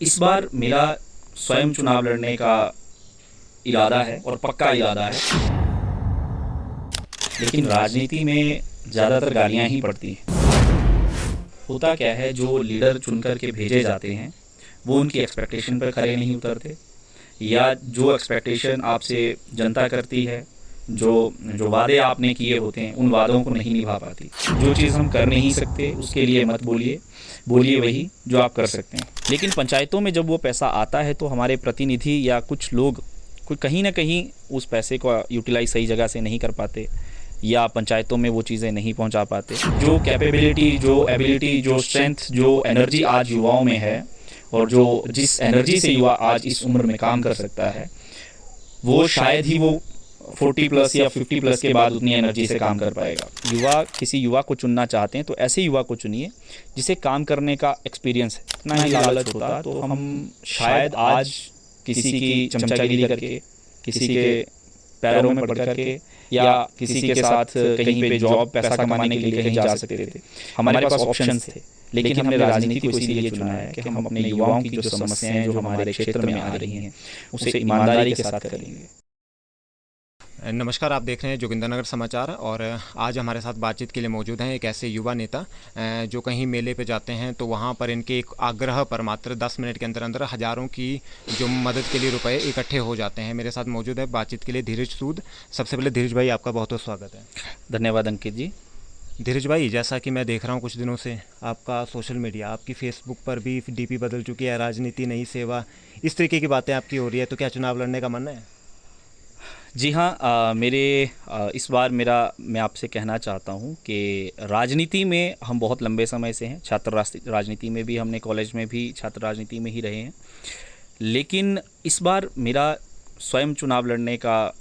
इस बार मेरा स्वयं चुनाव लड़ने का इरादा है और पक्का इरादा है, लेकिन राजनीति में ज़्यादातर गालियां ही पड़ती हैं। होता क्या है, जो लीडर चुनकर के भेजे जाते हैं वो उनकी एक्सपेक्टेशन पर खरे नहीं उतरते, या जो एक्सपेक्टेशन आपसे जनता करती है, जो जो वादे आपने किए होते हैं उन वादों को नहीं निभा पाती। जो चीज़ हम कर नहीं सकते उसके लिए मत बोलिए, बोलिए वही जो आप कर सकते हैं। लेकिन पंचायतों में जब वो पैसा आता है तो हमारे प्रतिनिधि या कुछ लोग कोई कहीं ना कहीं उस पैसे को यूटिलाइज सही जगह से नहीं कर पाते, या पंचायतों में वो चीज़ें नहीं पहुंचा पाते। जो कैपेबिलिटी, जो एबिलिटी, जो स्ट्रेंथ, जो एनर्जी आज युवाओं में है, और जो जिस एनर्जी से युवा आज इस उम्र में काम कर सकता है, वो शायद ही वो 40 प्लस या 50 प्लस के बाद उतनी एनर्जी से काम कर पाएगा। युवा किसी युवा को चुनना चाहते हैं तो ऐसे युवा को चुनिए जिसे काम करने का एक्सपीरियंस है, ना ही लालच होता। तो हम शायद आज किसी की चमचागिरी करके, किसी के पैरों में पड़ करके, या किसी के साथ कहीं पे जॉब पैसा कमाने के लिए कहीं जा सकते थे। हमारे पास ऑप्शंस थे, लेकिन हमने राजनीति को इसीलिए चुना है कि हम अपने युवाओं की जो समस्याएं जो हमारे क्षेत्र में आ रही हैं उसे ईमानदारी के साथ करेंगे। नमस्कार, आप देख रहे हैं जोगिंदरनगर समाचार और आज हमारे साथ बातचीत के लिए मौजूद हैं एक ऐसे युवा नेता जो कहीं मेले पे जाते हैं तो वहाँ पर इनके एक आग्रह पर मात्र 10 मिनट के अंदर अंदर हज़ारों की जो मदद के लिए रुपए इकट्ठे हो जाते हैं। मेरे साथ मौजूद है बातचीत के लिए धीरज सूद। सबसे पहले धीरज भाई, आपका बहुत बहुत स्वागत है। धन्यवाद अंकित जी। धीरज भाई, जैसा कि मैं देख रहा हूँ कुछ दिनों से आपका सोशल मीडिया, आपकी फेसबुक पर भी DP बदल चुकी है, राजनीति नई सेवा, इस तरीके की बातें आपकी हो रही है, तो क्या चुनाव लड़ने का मन है? जी हाँ, इस बार मैं आपसे कहना चाहता हूँ कि राजनीति में हम बहुत लंबे समय से हैं। छात्र राजनीति में भी, हमने कॉलेज में भी छात्र राजनीति में ही रहे हैं, लेकिन इस बार मेरा स्वयं चुनाव लड़ने का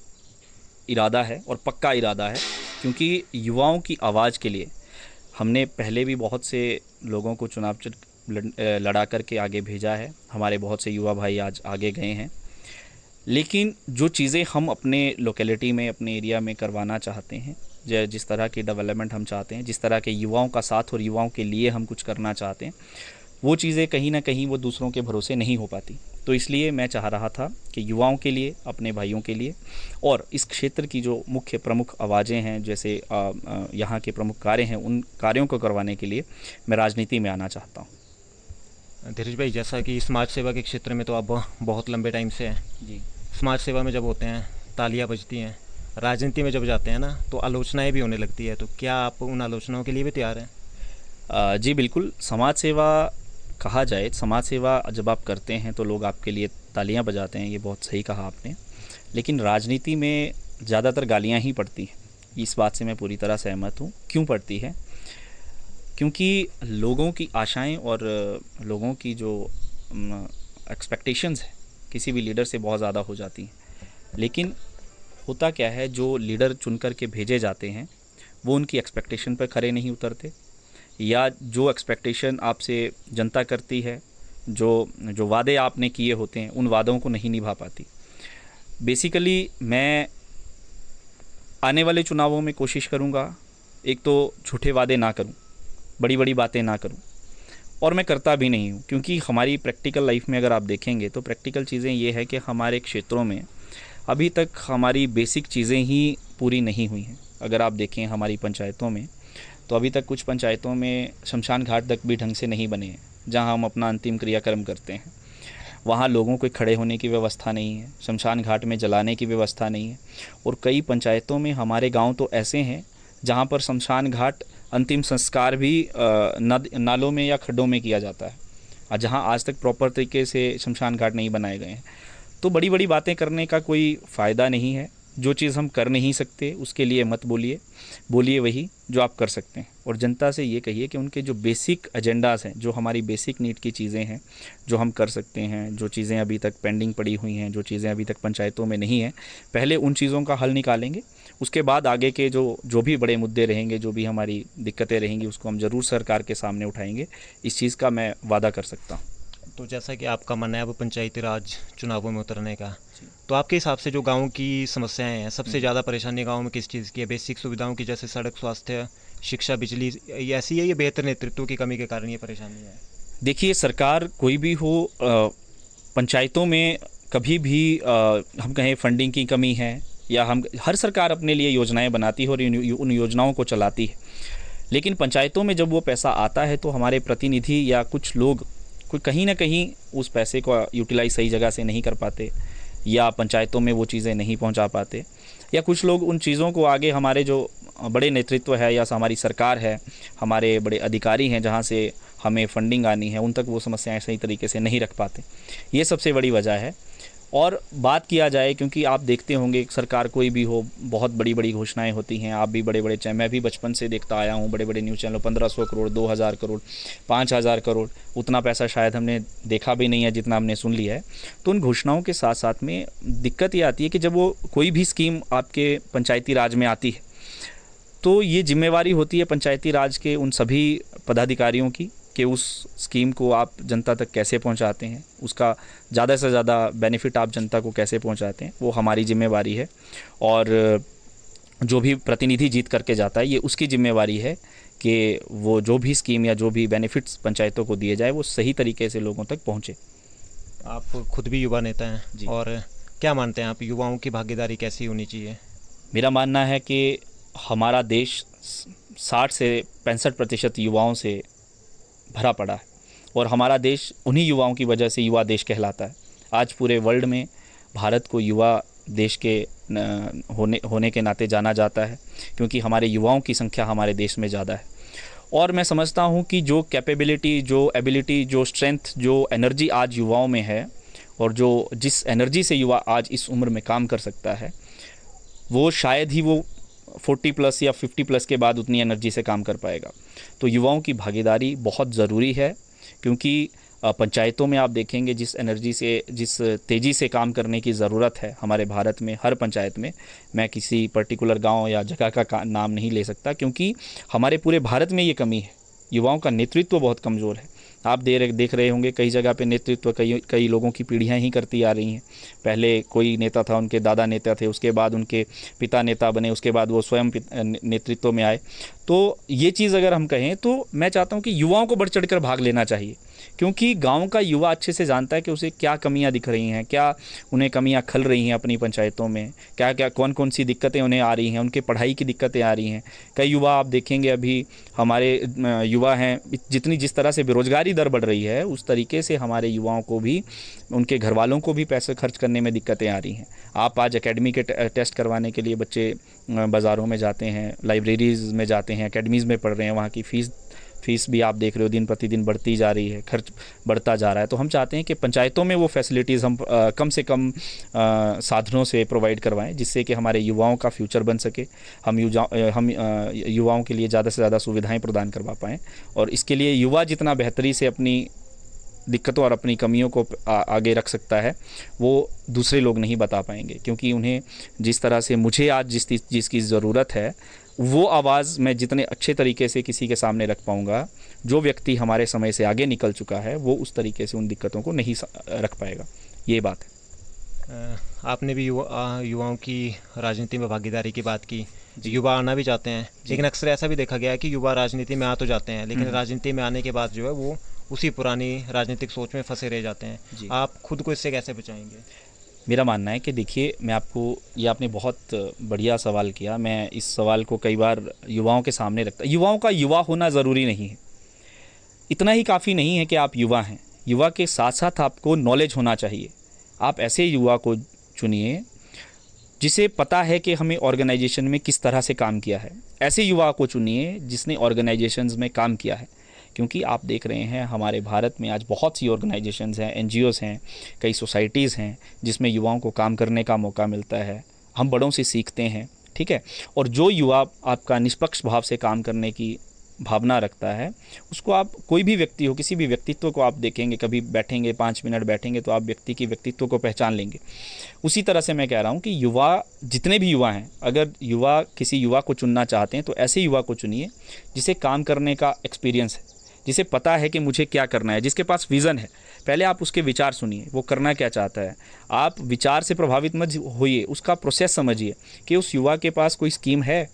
इरादा है और पक्का इरादा है, क्योंकि युवाओं की आवाज़ के लिए हमने पहले भी बहुत से लोगों को चुनाव लड़ा करके आगे भेजा है। हमारे बहुत से युवा भाई आज आगे गए हैं, लेकिन जो चीज़ें हम अपने लोकेलिटी में, अपने एरिया में करवाना चाहते हैं, जिस तरह की डेवलपमेंट हम चाहते हैं, जिस तरह के युवाओं का साथ और युवाओं के लिए हम कुछ करना चाहते हैं, वो चीज़ें कहीं ना कहीं वो दूसरों के भरोसे नहीं हो पाती। तो इसलिए मैं चाह रहा था कि युवाओं के लिए, अपने भाइयों के लिए, और इस क्षेत्र की जो मुख्य प्रमुख आवाज़ें हैं, जैसे यहाँ के प्रमुख कार्य हैं, उन कार्यों को करवाने के लिए मैं राजनीति में आना चाहता हूँ। धीरज भाई, जैसा कि समाज सेवा के क्षेत्र में तो आप बहुत लंबे टाइम से हैं जी। समाज सेवा में जब होते हैं तालियां बजती हैं, राजनीति में जब जाते हैं ना तो आलोचनाएं भी होने लगती है, तो क्या आप उन आलोचनाओं के लिए भी तैयार हैं? जी बिल्कुल। समाज सेवा कहा जाए, समाज सेवा जब आप करते हैं तो लोग आपके लिए तालियां बजाते हैं, ये बहुत सही कहा आपने। लेकिन राजनीति में ज़्यादातर गालियां ही पड़ती हैं, इस बात से मैं पूरी तरह सहमत हूँ। क्यों पड़ती है? क्योंकि लोगों की आशाएं और लोगों की जो एक्सपेक्टेशंस है किसी भी लीडर से बहुत ज़्यादा हो जाती हैं। लेकिन होता क्या है, जो लीडर चुन कर के भेजे जाते हैं वो उनकी एक्सपेक्टेशन पर खरे नहीं उतरते, या जो एक्सपेक्टेशन आपसे जनता करती है, जो वादे आपने किए होते हैं उन वादों को नहीं निभा पाती। बेसिकली मैं आने वाले चुनावों में कोशिश करूँगा, एक तो झूठे वादे ना करूँ, बड़ी बड़ी बातें ना करूँ, और मैं करता भी नहीं हूँ। क्योंकि हमारी प्रैक्टिकल लाइफ में अगर आप देखेंगे तो प्रैक्टिकल चीज़ें ये है कि हमारे क्षेत्रों में अभी तक हमारी बेसिक चीज़ें ही पूरी नहीं हुई हैं। अगर आप देखें हमारी पंचायतों में, तो अभी तक कुछ पंचायतों में शमशान घाट तक भी ढंग से नहीं बने हैं, जहाँ हम अपना अंतिम क्रियाक्रम करते हैं। वहाँ लोगों के खड़े होने की व्यवस्था नहीं है, शमशान घाट में जलाने की व्यवस्था नहीं है। और कई पंचायतों में, हमारे गाँव तो ऐसे हैं जहाँ पर शमशान घाट अंतिम संस्कार भी नालों में या खड्डों में किया जाता है, और जहाँ आज तक प्रॉपर तरीके से शमशान घाट नहीं बनाए गए हैं। तो बड़ी बड़ी बातें करने का कोई फ़ायदा नहीं है। जो चीज़ हम कर नहीं सकते उसके लिए मत बोलिए, बोलिए वही जो आप कर सकते हैं। और जनता से ये कहिए कि उनके जो बेसिक एजेंडाज़ हैं, जो हमारी बेसिक नीड की चीज़ें हैं, जो हम कर सकते हैं, जो चीज़ें अभी तक पेंडिंग पड़ी हुई हैं, जो चीज़ें अभी तक पंचायतों में नहीं हैं, पहले उन चीज़ों का हल निकालेंगे। उसके बाद आगे के जो भी बड़े मुद्दे रहेंगे, जो भी हमारी दिक्कतें रहेंगी, उसको हम ज़रूर सरकार के सामने उठाएंगे। इस चीज़ का मैं वादा कर सकता हूँ। तो जैसा कि आपका मन है अब पंचायती राज चुनावों में उतरने का, तो आपके हिसाब से जो गाँव की समस्याएं हैं, सबसे ज़्यादा परेशानी गाँव में किस चीज़ की है? बेसिक सुविधाओं की, जैसे सड़क, स्वास्थ्य, शिक्षा, बिजली, ये ऐसी है, ये बेहतर नेतृत्व की कमी के कारण ये परेशानी है? देखिए, सरकार कोई भी हो, पंचायतों में कभी भी हम कहें फंडिंग की कमी है, या हम हर सरकार अपने लिए योजनाएं बनाती है और उन योजनाओं को चलाती है। लेकिन पंचायतों में जब वो पैसा आता है तो हमारे प्रतिनिधि या कुछ लोग कोई कहीं ना कहीं उस पैसे को यूटिलाइज सही जगह से नहीं कर पाते, या पंचायतों में वो चीज़ें नहीं पहुंचा पाते, या कुछ लोग उन चीज़ों को आगे हमारे जो बड़े नेतृत्व है या हमारी सरकार है, हमारे बड़े अधिकारी हैं जहां से हमें फंडिंग आनी है, उन तक वो समस्याएं सही तरीके से नहीं रख पाते। ये सबसे बड़ी वजह है। और बात किया जाए, क्योंकि आप देखते होंगे सरकार कोई भी हो, बहुत बड़ी बड़ी घोषणाएं होती हैं, आप भी बड़े बड़े, चाहे मैं भी बचपन से देखता आया हूं, बड़े बड़े न्यूज़ चैनल 1500 करोड़, 2000 करोड़, 5000 करोड़, उतना पैसा शायद हमने देखा भी नहीं है जितना हमने सुन लिया है। तो उन घोषणाओं के साथ साथ में दिक्कत ये आती है कि जब वो कोई भी स्कीम आपके पंचायती राज में आती है तो ये जिम्मेवारी होती है पंचायती राज के उन सभी पदाधिकारियों की कि उस स्कीम को आप जनता तक कैसे पहुंचाते हैं, उसका ज़्यादा से ज़्यादा बेनिफिट आप जनता को कैसे पहुंचाते हैं, वो हमारी जिम्मेवारी है। और जो भी प्रतिनिधि जीत करके जाता है, ये उसकी जिम्मेवारी है कि वो जो भी स्कीम या जो भी बेनिफिट्स पंचायतों को दिए जाए वो सही तरीके से लोगों तक पहुँचे। आप खुद भी युवा नेता हैं जी। और क्या मानते हैं आप, युवाओं की भागीदारी कैसी होनी चाहिए? मेरा मानना है कि हमारा देश 60 से 65% युवाओं से भरा पड़ा है, और हमारा देश उन्हीं युवाओं की वजह से युवा देश कहलाता है। आज पूरे वर्ल्ड में भारत को युवा देश के होने के नाते जाना जाता है, क्योंकि हमारे युवाओं की संख्या हमारे देश में ज़्यादा है। और मैं समझता हूँ कि जो कैपेबिलिटी, जो एबिलिटी, जो स्ट्रेंथ, जो एनर्जी आज युवाओं में है, और जो जिस एनर्जी से युवा आज इस उम्र में काम कर सकता है, वो शायद ही वो 40+ या 50+ के बाद उतनी एनर्जी से काम कर पाएगा। तो युवाओं की भागीदारी बहुत ज़रूरी है, क्योंकि पंचायतों में आप देखेंगे जिस एनर्जी से, जिस तेज़ी से काम करने की ज़रूरत है हमारे भारत में, हर पंचायत में, मैं किसी पर्टिकुलर गांव या जगह का नाम नहीं ले सकता, क्योंकि हमारे पूरे भारत में ये कमी है, युवाओं का नेतृत्व बहुत कमज़ोर है। आप देख रहे होंगे कई जगह पे नेतृत्व कई लोगों की पीढ़ियां ही करती आ रही हैं। पहले कोई नेता था, उनके दादा नेता थे, उसके बाद उनके पिता नेता बने, उसके बाद वो स्वयं नेतृत्व में आए। तो ये चीज़ अगर हम कहें तो मैं चाहता हूं कि युवाओं को बढ़ चढ़ कर भाग लेना चाहिए, क्योंकि गांव का युवा अच्छे से जानता है कि उसे क्या कमियां दिख रही हैं, क्या उन्हें कमियां खल रही हैं अपनी पंचायतों में, क्या क्या कौन कौन सी दिक्कतें उन्हें आ रही हैं, उनके पढ़ाई की दिक्कतें आ रही हैं। कई युवा आप देखेंगे, अभी हमारे युवा हैं, जिस तरह से बेरोजगारी दर बढ़ रही है, उस तरीके से हमारे युवाओं को भी, उनके घर वालों को भी पैसे खर्च करने में दिक्कतें आ रही हैं। आप आज एकेडमी के टेस्ट करवाने के लिए बच्चे बाज़ारों में जाते हैं, लाइब्रेरीज़ में जाते हैं, एकेडमीज़ में पढ़ रहे हैं, वहाँ की फ़ीस भी आप देख रहे हो दिन प्रतिदिन बढ़ती जा रही है, खर्च बढ़ता जा रहा है। तो हम चाहते हैं कि पंचायतों में वो फैसिलिटीज़ हम कम से कम साधनों से प्रोवाइड करवाएं, जिससे कि हमारे युवाओं का फ्यूचर बन सके, हम युवाओं के लिए ज़्यादा से ज़्यादा सुविधाएं प्रदान करवा पाएँ। और इसके लिए युवा जितना बेहतरी से अपनी दिक्कतों और अपनी कमियों को आगे रख सकता है, वो दूसरे लोग नहीं बता पाएंगे, क्योंकि उन्हें जिस तरह से मुझे आज जिसकी ज़रूरत है, वो आवाज़ मैं जितने अच्छे तरीके से किसी के सामने रख पाऊंगा, जो व्यक्ति हमारे समय से आगे निकल चुका है वो उस तरीके से उन दिक्कतों को नहीं रख पाएगा। ये बात है। आपने भी युवाओं की राजनीति में भागीदारी की बात की। युवा आना भी चाहते हैं, लेकिन अक्सर ऐसा भी देखा गया है कि युवा राजनीति में आ तो जाते हैं, लेकिन राजनीति में आने के बाद जो है वो उसी पुरानी राजनीतिक सोच में फंसे रह जाते हैं। आप खुद को इससे कैसे बचाएंगे? मेरा मानना है कि देखिए, मैं आपको, ये आपने बहुत बढ़िया सवाल किया। मैं इस सवाल को कई बार युवाओं के सामने रखता। युवाओं का युवा होना ज़रूरी नहीं है, इतना ही काफ़ी नहीं है कि आप युवा हैं। युवा के साथ साथ आपको नॉलेज होना चाहिए। आप ऐसे युवा को चुनिए जिसे पता है कि हमें ऑर्गेनाइजेशन में किस तरह से काम किया है। ऐसे युवा को चुनिए जिसने ऑर्गेनाइजेशंस में काम किया है, क्योंकि आप देख रहे हैं हमारे भारत में आज बहुत सी ऑर्गेनाइजेशंस हैं, एनजीओज़ हैं, कई सोसाइटीज़ हैं जिसमें युवाओं को काम करने का मौका मिलता है। हम बड़ों से सीखते हैं, ठीक है। और जो युवा आपका निष्पक्ष भाव से काम करने की भावना रखता है, उसको आप, कोई भी व्यक्ति हो, किसी भी व्यक्तित्व को आप देखेंगे, कभी बैठेंगे 5 मिनट बैठेंगे तो आप व्यक्ति की व्यक्तित्व को पहचान लेंगे। उसी तरह से मैं कह रहा हूँ कि युवा, जितने भी युवा हैं, अगर युवा किसी युवा को चुनना चाहते हैं तो ऐसे युवा को चुनिए जिसे काम करने का एक्सपीरियंस है, जिसे पता है कि मुझे क्या करना है, जिसके पास विज़न है। पहले आप उसके विचार सुनिए, वो करना क्या चाहता है। आप विचार से प्रभावित मत होइए, उसका प्रोसेस समझिए कि उस युवा के पास कोई स्कीम है,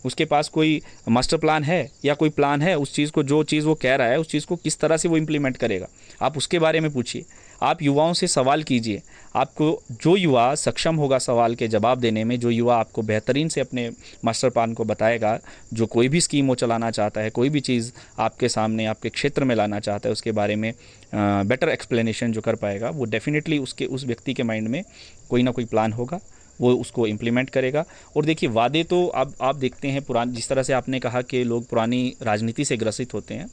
उसके पास कोई मास्टर प्लान है या कोई प्लान है उस चीज़ को, जो चीज़ वो कह रहा है उस चीज़ को किस तरह से वो इम्प्लीमेंट करेगा, आप उसके बारे में पूछिए। आप युवाओं से सवाल कीजिए। आपको जो युवा सक्षम होगा सवाल के जवाब देने में, जो युवा आपको बेहतरीन से अपने मास्टर प्लान को बताएगा, जो कोई भी स्कीम वो चलाना चाहता है, कोई भी चीज़ आपके सामने आपके क्षेत्र में लाना चाहता है, उसके बारे में बेटर एक्सप्लेनेशन जो कर पाएगा, वो डेफिनेटली उस व्यक्ति के माइंड में कोई ना कोई प्लान होगा, वो उसको इम्प्लीमेंट करेगा। और देखिए वादे तो अब आप देखते हैं पुरानी, जिस तरह से आपने कहा कि लोग पुरानी राजनीति से ग्रसित होते हैं,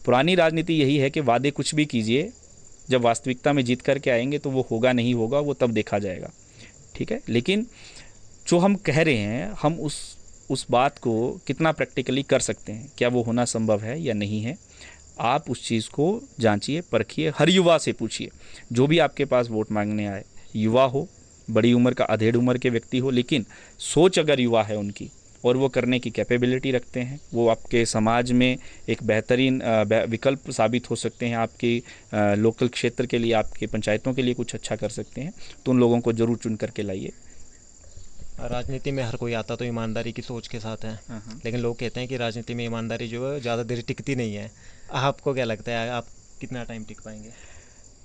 पुरानी राजनीति यही है कि वादे कुछ भी कीजिए, जब वास्तविकता में जीत करके आएंगे तो वो होगा नहीं होगा वो तब देखा जाएगा, ठीक है। लेकिन जो हम कह रहे हैं, हम उस बात को कितना प्रैक्टिकली कर सकते हैं, क्या वो होना संभव है या नहीं है, आप उस चीज़ को जांचिए, परखिए, हर युवा से पूछिए, जो भी आपके पास वोट मांगने आए, युवा हो, बड़ी उम्र का अधेड़ उम्र के व्यक्ति हो, लेकिन सोच अगर युवा है उनकी और वो करने की कैपेबिलिटी रखते हैं, वो आपके समाज में एक बेहतरीन विकल्प साबित हो सकते हैं, आपकी लोकल क्षेत्र के लिए, आपके पंचायतों के लिए कुछ अच्छा कर सकते हैं, तो उन लोगों को ज़रूर चुन करके लाइए। राजनीति में हर कोई आता तो ईमानदारी की सोच के साथ है, लेकिन लोग कहते हैं कि राजनीति में ईमानदारी जो है ज़्यादा देर टिकती नहीं है। आपको क्या लगता है, आप कितना टाइम टिक पाएंगे?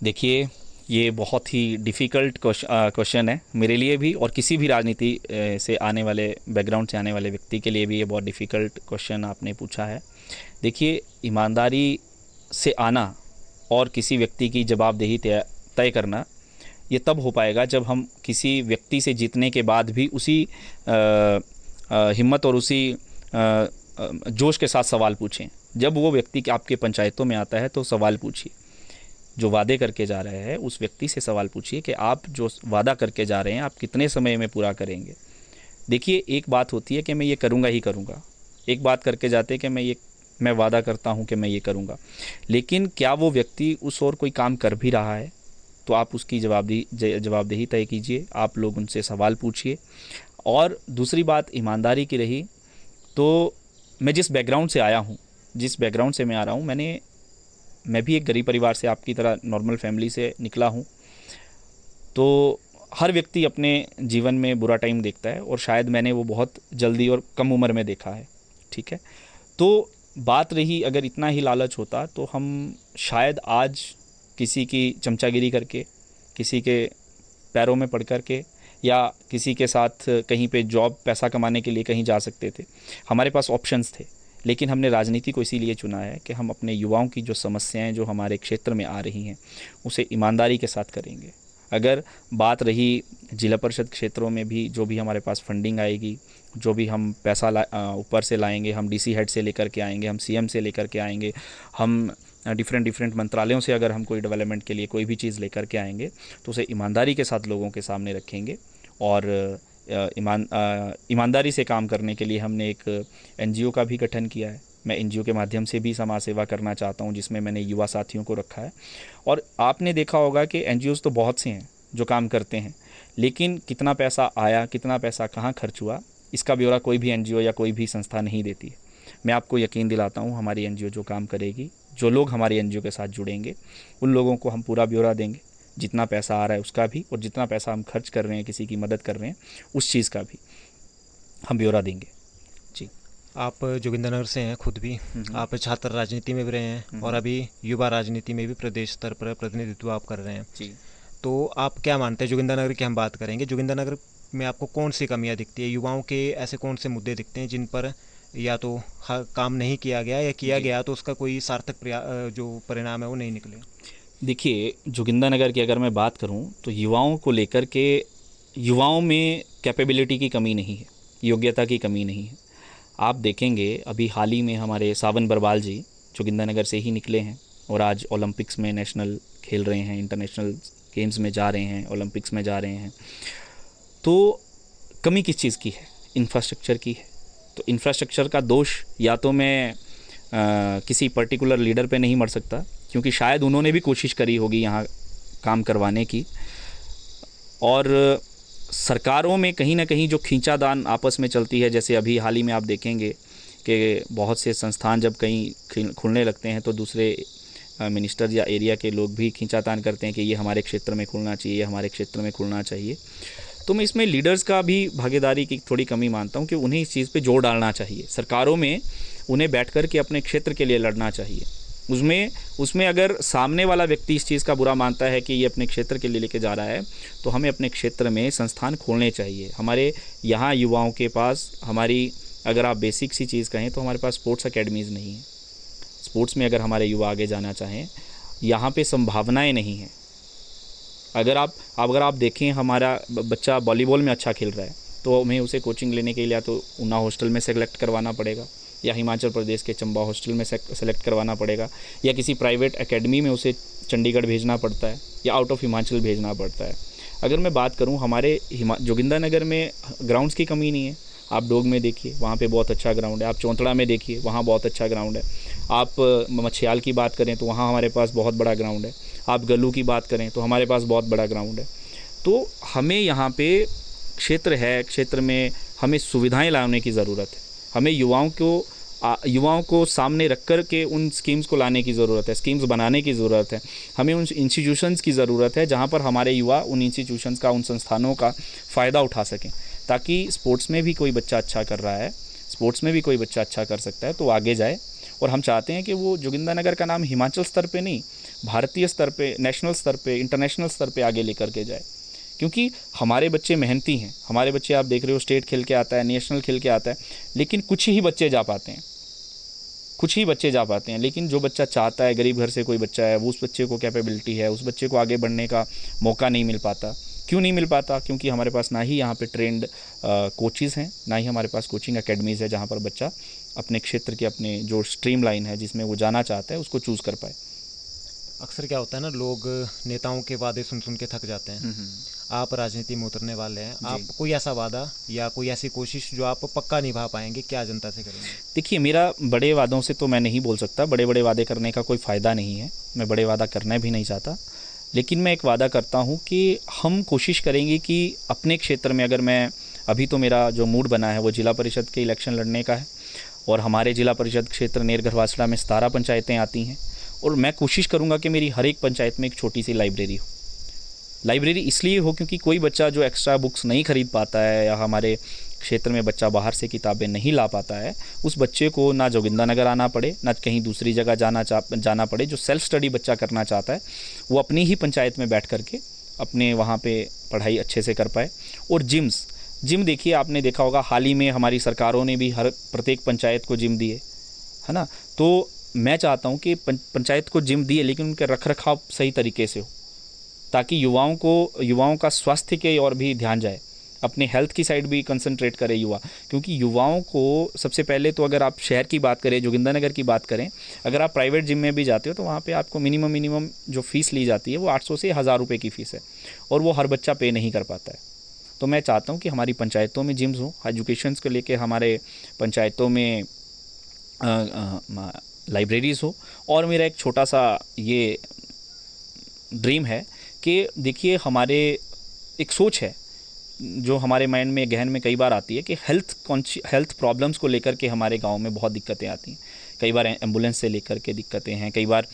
देखिए ये बहुत ही डिफ़िकल्ट क्वेश्चन है मेरे लिए भी, और किसी भी राजनीति से आने वाले बैकग्राउंड से आने वाले व्यक्ति के लिए भी ये बहुत डिफ़िकल्ट क्वेश्चन आपने पूछा है। देखिए ईमानदारी से आना और किसी व्यक्ति की जवाबदेही तय करना, ये तब हो पाएगा जब हम किसी व्यक्ति से जीतने के बाद भी उसी हिम्मत और उसी जोश के साथ सवाल पूछें। जब वो व्यक्ति आपके पंचायतों में आता है तो सवाल पूछिए, जो वादे करके जा रहे हैं उस व्यक्ति से सवाल पूछिए कि आप जो वादा करके जा रहे हैं आप कितने समय में पूरा करेंगे। देखिए एक बात होती है कि मैं ये करूँगा ही करूँगा, एक बात करके जाते हैं कि मैं वादा करता हूँ कि मैं ये करूँगा, लेकिन क्या वो व्यक्ति उस और कोई काम कर भी रहा है, तो आप उसकी जवाबदेही तय कीजिए, आप लोग उनसे सवाल पूछिए। और दूसरी बात ईमानदारी की रही, तो मैं जिस बैकग्राउंड से आया हूँ, जिस बैकग्राउंड से मैं आ रहा हूँ, मैं भी एक गरीब परिवार से आपकी तरह नॉर्मल फैमिली से निकला हूँ, तो हर व्यक्ति अपने जीवन में बुरा टाइम देखता है और शायद मैंने वो बहुत जल्दी और कम उम्र में देखा है, ठीक है। तो बात रही अगर इतना ही लालच होता तो हम शायद आज किसी की चमचागिरी करके, किसी के पैरों में पड़ कर के, या किसी के साथ कहीं पे जॉब पैसा कमाने के लिए कहीं जा सकते थे, हमारे पास ऑप्शंस थे। लेकिन हमने राजनीति को इसीलिए चुना है कि हम अपने युवाओं की जो समस्याएं जो हमारे क्षेत्र में आ रही हैं उसे ईमानदारी के साथ करेंगे। अगर बात रही जिला परिषद क्षेत्रों में भी जो भी हमारे पास फंडिंग आएगी, जो भी हम पैसा ऊपर से लाएंगे, हम डीसी हेड से लेकर के आएंगे, हम सीएम से लेकर के आएंगे, हम डिफरेंट मंत्रालयों से अगर हम कोई डेवलपमेंट के लिए कोई भी चीज़ लेकर के आएंगे तो उसे ईमानदारी के साथ लोगों के सामने रखेंगे। और ईमानदारी से काम करने के लिए हमने एक एनजीओ का भी गठन किया है। मैं एनजीओ के माध्यम से भी समाज सेवा करना चाहता हूं, जिसमें मैंने युवा साथियों को रखा है। और आपने देखा होगा कि एनजीओज़ तो बहुत से हैं जो काम करते हैं, लेकिन कितना पैसा आया, कितना पैसा कहाँ खर्च हुआ, इसका ब्यौरा कोई भी एनजीओ या कोई भी संस्था नहीं देती है। मैं आपको यकीन दिलाता हूँ हमारी एनजीओ जो काम करेगी, जो लोग हमारी एनजीओ के साथ जुड़ेंगे, उन लोगों को हम पूरा ब्यौरा देंगे, जितना पैसा आ रहा है उसका भी, और जितना पैसा हम खर्च कर रहे हैं, किसी की मदद कर रहे हैं, उस चीज़ का भी हम ब्यौरा देंगे। जी, आप जोगिंदरनगर से हैं खुद भी, आप छात्र राजनीति में भी रहे हैं और अभी युवा राजनीति में भी प्रदेश स्तर पर प्रतिनिधित्व आप कर रहे हैं। जी, तो आप क्या मानते हैं, जोगिंदरनगर की हम बात करेंगे, जोगिंदरनगर में आपको कौन सी कमियां दिखती है, युवाओं के ऐसे कौन से मुद्दे दिखते हैं जिन पर या तो काम नहीं किया गया या किया गया तो उसका कोई सार्थक जो परिणाम है वो नहीं निकले? देखिए जोगिंदरनगर की अगर मैं बात करूं तो युवाओं को लेकर के, युवाओं में कैपेबिलिटी की कमी नहीं है, योग्यता की कमी नहीं है। आप देखेंगे अभी हाल ही में हमारे सावन बरबाल जी जोगिंदरनगर से ही निकले हैं और आज ओलंपिक्स में नेशनल खेल रहे हैं, इंटरनेशनल गेम्स में जा रहे हैं, ओलंपिक्स में जा रहे हैं। तो कमी किस चीज़ की है? इंफ्रास्ट्रक्चर की है। तो इंफ्रास्ट्रक्चर का दोष या तो मैं किसी पर्टिकुलर लीडर पे नहीं मर सकता, क्योंकि शायद उन्होंने भी कोशिश करी होगी यहाँ काम करवाने की, और सरकारों में कहीं ना कहीं जो खींचातान आपस में चलती है, जैसे अभी हाल ही में आप देखेंगे कि बहुत से संस्थान जब कहीं खुलने लगते हैं तो दूसरे मिनिस्टर या एरिया के लोग भी खींचातान करते हैं कि ये हमारे क्षेत्र में खुलना चाहिए, ये हमारे क्षेत्र में खुलना चाहिए। तो मैं इसमें लीडर्स का भी भागीदारी की थोड़ी कमी मानता हूँ कि उन्हें इस चीज़ पे जोर डालना चाहिए। सरकारों में उन्हें बैठ कर के अपने क्षेत्र के लिए लड़ना चाहिए। उसमें अगर सामने वाला व्यक्ति इस चीज़ का बुरा मानता है कि ये अपने क्षेत्र के लिए लेके जा रहा है, तो हमें अपने क्षेत्र में संस्थान खोलने चाहिए। हमारे यहाँ युवाओं के पास, हमारी अगर आप बेसिक सी चीज़ कहें तो हमारे पास स्पोर्ट्स अकेडमीज़ नहीं है। स्पोर्ट्स में अगर हमारे युवा आगे जाना चाहें, यहाँ पे संभावनाएं नहीं हैं। अगर आप देखें, हमारा बच्चा वॉलीबॉल में अच्छा खेल रहा है तो हमें उसे कोचिंग लेने के लिए या तो ऊना हॉस्टल में सेलेक्ट करवाना पड़ेगा, या हिमाचल प्रदेश के चंबा हॉस्टल में सेलेक्ट करवाना पड़ेगा, या किसी प्राइवेट एकेडमी में उसे चंडीगढ़ भेजना पड़ता है, या आउट ऑफ हिमाचल भेजना पड़ता है। अगर मैं बात करूं, हमारे जोगिंदरनगर में ग्राउंड्स की कमी नहीं है। आप डोग में देखिए, वहाँ पे बहुत अच्छा ग्राउंड है। आप चौंतड़ा में देखिए, वहाँ बहुत अच्छा ग्राउंड है। आप मछियाल की बात करें तो वहाँ हमारे पास बहुत बड़ा ग्राउंड है। आप गल्लू की बात करें तो हमारे पास बहुत बड़ा ग्राउंड है। तो हमें यहाँ पे क्षेत्र में हमें सुविधाएं लाने की ज़रूरत है। हमें युवाओं को सामने रख कर के उन स्कीम्स को लाने की ज़रूरत है, स्कीम्स बनाने की ज़रूरत है। हमें उन इंस्टीट्यूशंस की ज़रूरत है जहाँ पर हमारे युवा उन इंस्टीट्यूशंस का, उन संस्थानों का फ़ायदा उठा सकें, ताकि स्पोर्ट्स में भी कोई बच्चा अच्छा कर रहा है, स्पोर्ट्स में भी कोई बच्चा अच्छा कर सकता है तो आगे जाए। और हम चाहते हैं कि वो जोगिंदरनगर का नाम हिमाचल स्तर पे नहीं, भारतीय स्तर पे, नेशनल स्तर पे, इंटरनेशनल स्तर पे आगे लेकर के जाए। क्योंकि हमारे बच्चे मेहनती हैं। हमारे बच्चे, आप देख रहे हो, स्टेट खेल के आता है, नेशनल खेल के आता है, लेकिन कुछ ही बच्चे जा पाते हैं। लेकिन जो बच्चा चाहता है, गरीब घर से कोई बच्चा है, वो उस बच्चे को कैपेबिलिटी है, उस बच्चे को आगे बढ़ने का मौका नहीं मिल पाता। क्यों नहीं मिल पाता? क्योंकि हमारे पास ना ही यहाँ पे ट्रेंड कोचेज़ हैं, ना ही हमारे पास कोचिंग एकेडमीज़ है जहाँ पर बच्चा अपने क्षेत्र के, अपने जो स्ट्रीम लाइन है जिसमें वो जाना चाहता है, उसको चूज़ कर पाए। अक्सर क्या होता है ना, लोग नेताओं के वादे सुन सुन के थक जाते हैं। आप राजनीति में उतरने वाले हैं, आप कोई ऐसा वादा या कोई ऐसी कोशिश जो आप पक्का निभा पाएंगे, क्या जनता से करेंगे? देखिए, मेरा बड़े वादों से तो मैं नहीं बोल सकता। बड़े बड़े वादे करने का कोई फ़ायदा नहीं है। मैं बड़े वादा करना भी नहीं चाहता। लेकिन मैं एक वादा करता हूँ कि हम कोशिश करेंगे कि अपने क्षेत्र में, अगर मैं अभी तो मेरा जो मूड बना है वो जिला परिषद के इलेक्शन लड़ने का है, और हमारे जिला परिषद क्षेत्र नेरघरवासड़ा में 17 पंचायतें आती हैं, और मैं कोशिश करूँगा कि मेरी हर एक पंचायत में एक छोटी सी लाइब्रेरी हो। लाइब्रेरी इसलिए हो क्योंकि कोई बच्चा जो एक्स्ट्रा बुक्स नहीं खरीद पाता है, या हमारे क्षेत्र में बच्चा बाहर से किताबें नहीं ला पाता है, उस बच्चे को ना जोगिंदरनगर आना पड़े, ना कहीं दूसरी जगह जाना पड़े। जो सेल्फ स्टडी बच्चा करना चाहता है वो अपनी ही पंचायत में बैठ करके अपने वहाँ पे पढ़ाई अच्छे से कर पाए। और जिम देखिए, आपने देखा होगा, हाल ही में हमारी सरकारों ने भी प्रत्येक पंचायत को जिम दिए, है ना। तो मैं चाहता हूँ कि पंचायत को जिम दिए, लेकिन उनके रखरखाव सही तरीके से हो, ताकि युवाओं का स्वास्थ्य के और भी ध्यान जाए, अपने हेल्थ की साइड भी कंसंट्रेट करे युवा। क्योंकि युवाओं को सबसे पहले तो, अगर आप शहर की बात करें, जोगिंदरनगर की बात करें, अगर आप प्राइवेट जिम में भी जाते हो तो वहाँ पे आपको मिनिमम जो फ़ीस ली जाती है वो 800 से 1000 रुपये की फ़ीस है, और वो हर बच्चा पे नहीं कर पाता है। तो मैं चाहता हूँ कि हमारी पंचायतों में जिम्स हों, एजुकेशन को लेके हमारे पंचायतों में लाइब्रेरीज़ हो। और मेरा एक छोटा सा ये ड्रीम है कि देखिए, हमारे एक सोच है जो हमारे माइंड में, गहन में कई बार आती है कि हेल्थ प्रॉब्लम्स को लेकर के हमारे गांव में बहुत दिक्कतें आती हैं। कई बार एम्बुलेंस से लेकर के दिक्कतें हैं, कई बार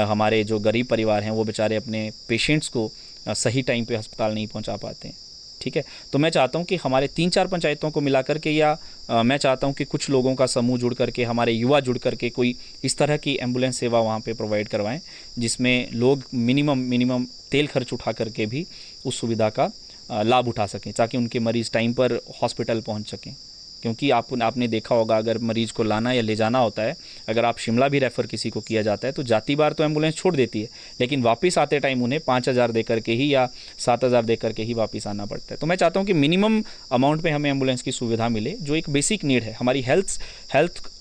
हमारे जो गरीब परिवार हैं वो बेचारे अपने पेशेंट्स को सही टाइम पे अस्पताल नहीं पहुंचा पाते हैं। ठीक है, तो मैं चाहता हूं कि हमारे 3-4 पंचायतों को मिला करके, या मैं चाहता हूं कि कुछ लोगों का समूह जुड़ करके, हमारे युवा जुड़ करके कोई इस तरह की एम्बुलेंस सेवा वहाँ पे प्रोवाइड करवाएं, जिसमें लोग मिनिमम तेल खर्च उठा करके भी उस सुविधा का लाभ उठा सकें, ताकि उनके मरीज़ टाइम पर हॉस्पिटल पहुँच सकें। क्योंकि आपने देखा होगा, अगर मरीज़ को लाना या ले जाना होता है, अगर आप शिमला भी रेफ़र किसी को किया जाता है तो जाती बार तो एम्बुलेंस छोड़ देती है, लेकिन वापस आते टाइम उन्हें 5000 दे करके ही या 7000 दे करके ही वापस आना पड़ता है। तो मैं चाहता हूं कि मिनिमम अमाउंट पे हमें एम्बुलेंस की सुविधा मिले, जो एक बेसिक नीड है हमारी।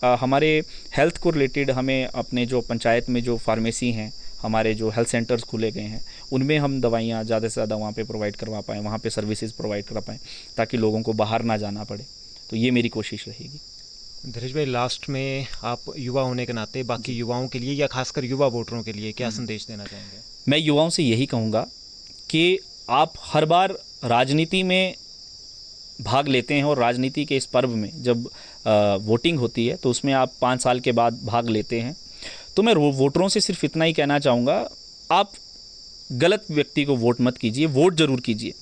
हमारे हेल्थ को रिलेटेड हमें अपने जो पंचायत में जो फार्मेसी हैं, हमारे जो हेल्थ सेंटर्स खुले गए हैं, उनमें हम दवाइयाँ ज़्यादा से ज़्यादा वहाँ पे प्रोवाइड करवा पाएँ, वहाँ पे सर्विसेज प्रोवाइड करा पाएँ, ताकि लोगों को बाहर ना जाना पड़े। तो ये मेरी कोशिश रहेगी। धीरज भाई, लास्ट में आप युवा होने के नाते बाकी युवाओं के लिए, या खासकर युवा वोटरों के लिए, क्या संदेश देना चाहेंगे? मैं युवाओं से यही कहूँगा कि आप हर बार राजनीति में भाग लेते हैं, और राजनीति के इस पर्व में जब वोटिंग होती है तो उसमें आप 5 साल के बाद भाग लेते हैं। तो मैं वोटरों से सिर्फ इतना ही कहना चाहूँगा, आप गलत व्यक्ति को वोट मत कीजिए, वोट ज़रूर कीजिए।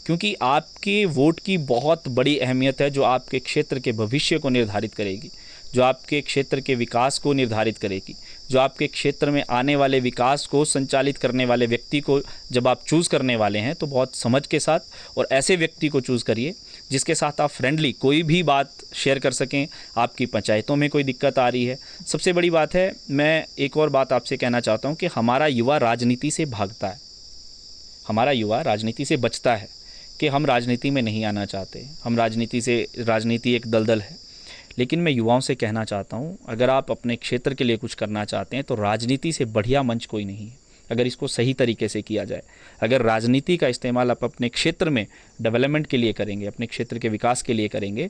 क्योंकि आपके वोट की बहुत बड़ी अहमियत है, जो आपके क्षेत्र के भविष्य को निर्धारित करेगी, जो आपके क्षेत्र के विकास को निर्धारित करेगी, जो आपके क्षेत्र में आने वाले विकास को संचालित करने वाले व्यक्ति को जब आप चूज़ करने वाले हैं तो बहुत समझ के साथ और ऐसे व्यक्ति को चूज़ करिए जिसके साथ आप फ्रेंडली कोई भी बात शेयर कर सकें। आपकी पंचायतों में कोई दिक्कत आ रही है, सबसे बड़ी बात है, मैं एक और बात आपसे कहना चाहता हूं कि हमारा युवा राजनीति से भागता है, हमारा युवा राजनीति से बचता है कि हम राजनीति में नहीं आना चाहते, हम राजनीति एक दलदल है। लेकिन मैं युवाओं से कहना चाहता हूं, अगर आप अपने क्षेत्र के लिए कुछ करना चाहते हैं तो राजनीति से बढ़िया मंच कोई नहीं है। अगर इसको सही तरीके से किया जाए, अगर राजनीति का इस्तेमाल आप अपने क्षेत्र में डेवलपमेंट के लिए करेंगे, अपने क्षेत्र के विकास के लिए करेंगे,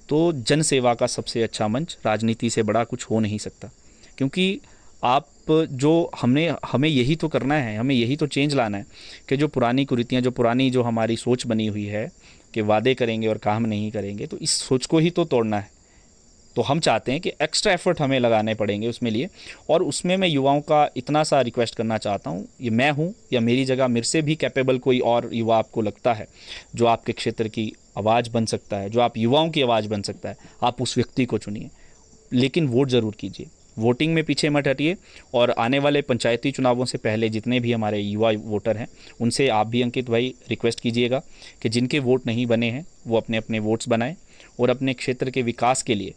तो जन सेवा का सबसे अच्छा मंच राजनीति से बड़ा कुछ हो नहीं सकता। क्योंकि आप जो हमें यही तो करना है, हमें यही तो चेंज लाना है कि जो पुरानी कुरीतियाँ, जो पुरानी जो हमारी सोच बनी हुई है कि वादे करेंगे और काम नहीं करेंगे, तो इस सोच को ही तो तोड़ना है। तो हम चाहते हैं कि एक्स्ट्रा एफर्ट हमें लगाने पड़ेंगे उसमें लिए, और उसमें मैं युवाओं का इतना सा रिक्वेस्ट करना चाहता हूँ, ये मैं हूँ या मेरी जगह मेरे से भी कैपेबल कोई और युवा आपको लगता है जो आपके क्षेत्र की आवाज़ बन सकता है, जो आप युवाओं की आवाज़ बन सकता है, आप उस व्यक्ति को चुनिए। लेकिन वोट ज़रूर कीजिए, वोटिंग में पीछे मत हटिए। और आने वाले पंचायती चुनावों से पहले जितने भी हमारे युवा वोटर हैं उनसे आप भी अंकित भाई रिक्वेस्ट कीजिएगा कि जिनके वोट नहीं बने हैं वो अपने अपने वोट्स बनाएं और अपने क्षेत्र के विकास के लिए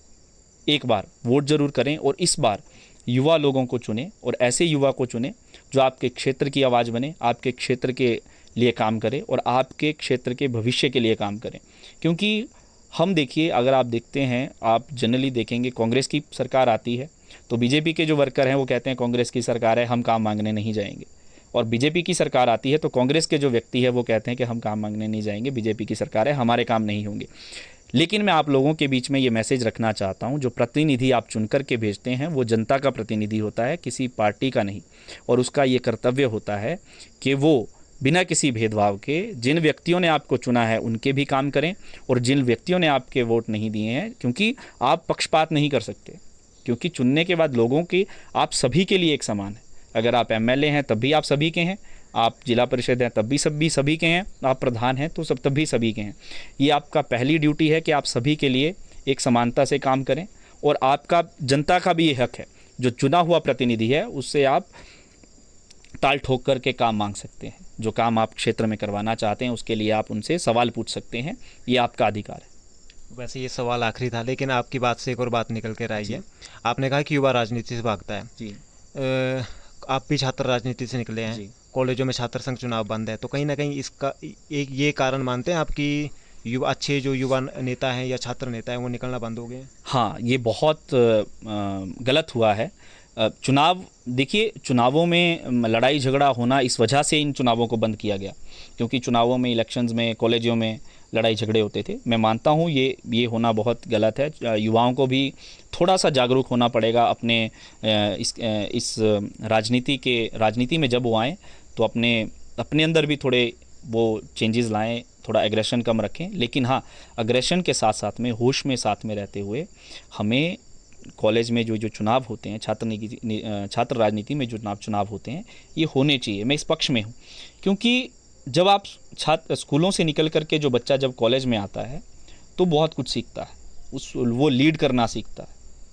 एक बार वोट ज़रूर करें। और इस बार युवा लोगों को चुनें और ऐसे युवा को चुनें जो आपके क्षेत्र की आवाज़ बने, आपके क्षेत्र के लिए काम करें और आपके क्षेत्र के भविष्य के लिए काम करें। क्योंकि हम देखिए, अगर आप देखते हैं, आप जनरली देखेंगे कांग्रेस की सरकार आती है तो बीजेपी के जो वर्कर हैं वो कहते हैं कांग्रेस की सरकार है, हम काम मांगने नहीं जाएंगे। और बीजेपी की सरकार आती है तो कांग्रेस के जो व्यक्ति है वो कहते हैं कि हम काम मांगने नहीं जाएंगे, बीजेपी की सरकार है, हमारे काम नहीं होंगे। लेकिन मैं आप लोगों के बीच में ये मैसेज रखना चाहता हूँ, जो प्रतिनिधि आप चुनकर के भेजते हैं वो जनता का प्रतिनिधि होता है, किसी पार्टी का नहीं। और उसका ये कर्तव्य होता है कि वो बिना किसी भेदभाव के जिन व्यक्तियों ने आपको चुना है उनके भी काम करें, और जिन व्यक्तियों ने आपके वोट नहीं दिए हैं, क्योंकि आप पक्षपात नहीं कर सकते, क्योंकि चुनने के बाद लोगों की आप सभी के लिए एक समान है। अगर आप एमएलए हैं तब भी आप सभी के हैं, आप जिला परिषद हैं तब भी सभी के हैं, आप प्रधान हैं तो तब भी सभी के हैं। ये आपका पहली ड्यूटी है कि आप सभी के लिए एक समानता से काम करें। और आपका जनता का भी ये हक है, जो चुना हुआ प्रतिनिधि है उससे आप ताल ठोक करके काम मांग सकते हैं। जो काम आप क्षेत्र में करवाना चाहते हैं उसके लिए आप उनसे सवाल पूछ सकते हैं, ये आपका अधिकार है। वैसे ये सवाल आखिरी था, लेकिन आपकी बात से एक और बात निकल कर आई है। आपने कहा कि युवा राजनीति से भागता है जी। आप भी छात्र राजनीति से निकले हैं, कॉलेजों में छात्र संघ चुनाव बंद है, तो कहीं ना कहीं इसका एक ये कारण मानते हैं आपकी युवा अच्छे जो युवा नेता हैं या छात्र नेता हैं वो निकलना बंद हो गए हैं? हाँ, ये बहुत गलत हुआ है। चुनाव देखिए, चुनावों में लड़ाई झगड़ा होना इस वजह से इन चुनावों को बंद किया गया, क्योंकि चुनावों में, इलेक्शंस में, कॉलेजों में लड़ाई झगड़े होते थे। मैं मानता हूँ ये होना बहुत गलत है। युवाओं को भी थोड़ा सा जागरूक होना पड़ेगा अपने इस राजनीति में जब वो आएँ तो अपने अंदर भी थोड़े वो चेंजेस लाएं, थोड़ा एग्रेशन कम रखें। लेकिन हाँ, एग्रेशन के साथ साथ में होश में साथ में रहते हुए हमें कॉलेज में जो चुनाव होते हैं, छात्र राजनीति में जो चुनाव होते हैं, ये होने चाहिए। मैं इस पक्ष में हूँ, क्योंकि जब आप स्कूलों से निकल करके जो बच्चा जब कॉलेज में आता है तो बहुत कुछ सीखता है। वो लीड करना सीखता है,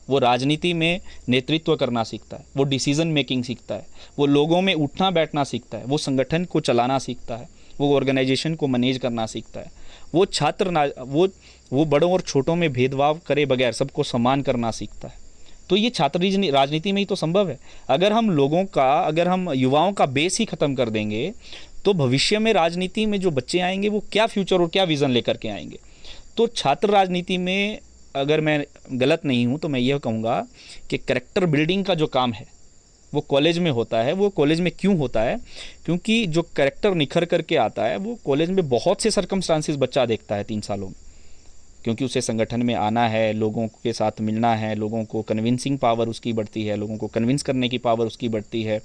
वो राजनीति में नेतृत्व करना सीखता है, वो डिसीजन मेकिंग सीखता है, वो लोगों में उठना बैठना सीखता है, वो संगठन को चलाना सीखता है, वो ऑर्गेनाइजेशन को मैनेज करना सीखता है। वो वो बड़ों और छोटों में भेदभाव करे बगैर सबको सम्मान करना सीखता है। तो ये छात्र राजनीति में ही तो संभव है। अगर हम युवाओं का बेस ही ख़त्म कर देंगे तो भविष्य में राजनीति में जो बच्चे आएंगे वो क्या फ्यूचर और क्या विज़न लेकर के आएंगे। तो छात्र राजनीति में अगर मैं गलत नहीं हूँ तो मैं यह कहूँगा कि कैरेक्टर बिल्डिंग का जो काम है वो कॉलेज में होता है। वो कॉलेज में क्यों होता है? क्योंकि जो कैरेक्टर निखर करके आता है वो कॉलेज में बहुत से सर्कमस्टांसेस बच्चा देखता है 3 सालों में, क्योंकि उसे संगठन में आना है, लोगों के साथ मिलना है, लोगों को कन्विंसिंग पावर उसकी बढ़ती है, लोगों को कन्विंस करने की पावर उसकी बढ़ती है,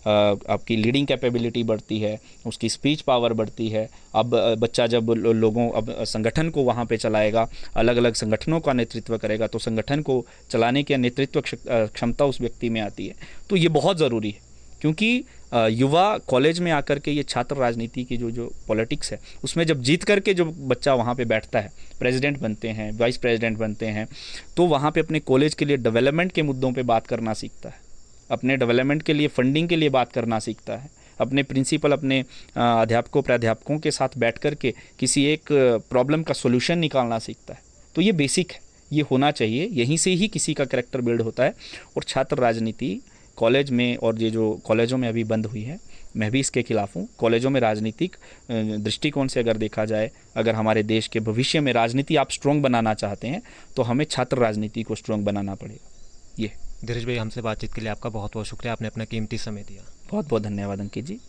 आपकी लीडिंग कैपेबिलिटी बढ़ती है, उसकी स्पीच पावर बढ़ती है। अब बच्चा जब अब संगठन को वहाँ पे चलाएगा, अलग अलग संगठनों का नेतृत्व करेगा, तो संगठन को चलाने की नेतृत्व क्षमता उस व्यक्ति में आती है। तो ये बहुत ज़रूरी है। क्योंकि युवा कॉलेज में आकर के ये छात्र राजनीति की जो पॉलिटिक्स है उसमें जब जीत करके जो बच्चा वहाँ पे बैठता है, प्रेसिडेंट बनते हैं, वाइस प्रेसिडेंट बनते हैं, तो वहाँ पे अपने कॉलेज के लिए डेवलपमेंट के मुद्दों पे बात करना सीखता है, अपने डेवलपमेंट के लिए फंडिंग के लिए बात करना सीखता है, अपने प्रिंसिपल, अपने अध्यापकों प्राध्यापकों के साथ बैठ कर के किसी एक प्रॉब्लम का सोल्यूशन निकालना सीखता है। तो ये बेसिक है, ये होना चाहिए, यहीं से ही किसी का कैरेक्टर बिल्ड होता है। और छात्र राजनीति कॉलेज में, और ये जो कॉलेजों में अभी बंद हुई है, मैं भी इसके खिलाफ हूँ। कॉलेजों में राजनीतिक दृष्टिकोण से अगर देखा जाए, अगर हमारे देश के भविष्य में राजनीति आप स्ट्रॉन्ग बनाना चाहते हैं तो हमें छात्र राजनीति को स्ट्रॉन्ग बनाना पड़ेगा। ये धीरज भाई, हमसे बातचीत के लिए आपका बहुत बहुत शुक्रिया, आपने अपना कीमती समय दिया। बहुत बहुत धन्यवाद अंकित जी।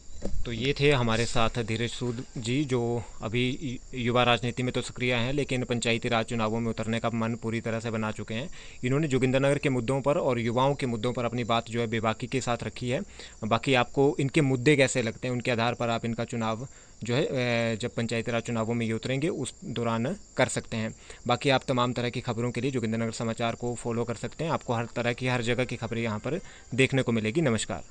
तो ये थे हमारे साथ धीरज सूद जी, जो अभी युवा राजनीति में तो सक्रिय हैं लेकिन पंचायती राज चुनावों में उतरने का मन पूरी तरह से बना चुके हैं। इन्होंने जोगिंदरनगर के मुद्दों पर और युवाओं के मुद्दों पर अपनी बात जो है बेबाकी के साथ रखी है। बाकी आपको इनके मुद्दे कैसे लगते हैं, उनके आधार पर आप इनका चुनाव जो है जब पंचायती राज चुनावों में ये उतरेंगे उस दौरान कर सकते हैं। बाकी आप तमाम तरह की खबरों के लिए जोगिंदरनगर समाचार को फॉलो कर सकते हैं। आपको हर तरह की, हर जगह की खबरें यहाँ पर देखने को मिलेगी। नमस्कार।